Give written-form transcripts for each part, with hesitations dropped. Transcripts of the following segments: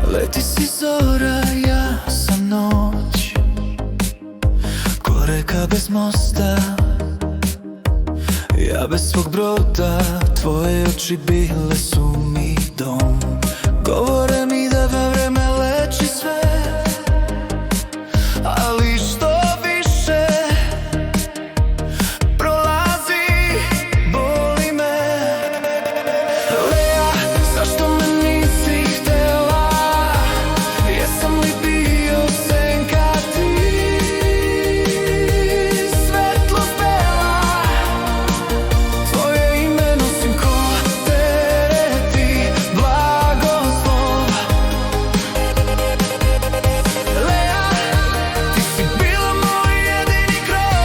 Leti si zora, ja sam noć, ko reka bez mosta. Ja bez svog broda, tvoje oči bile su mi dom. Govore mi da vreme leči sve, ali što više prolazi, boli me. Lea, zašto me nisi htela? Jesam li bio senka ti? Svetlost bela, tvoje ime nosim ko tereti, blagoslov. Lea, ti si bila moj jedini krov.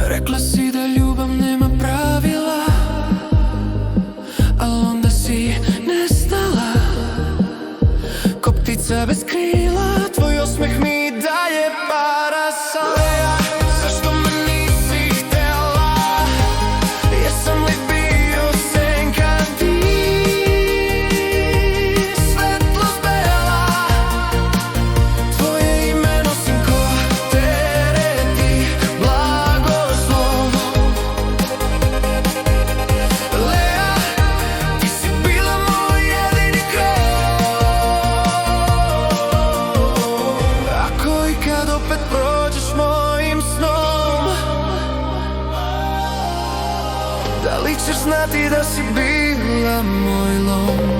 Rekla si da ljubav nema pravila, al onda si nestala ko ptica bez krila. Tvoj osmeh mi daje parasan. Lea, zašto me nisi htela? Jesam li bio senka ti? Svetlost bela, tvoje ime nosim ko tereti, blagoslov. Lea, ti si bila moj jedini krov. Ako i kad opet prođeš mojim snom, da li ćeš znati da si bila moj lom?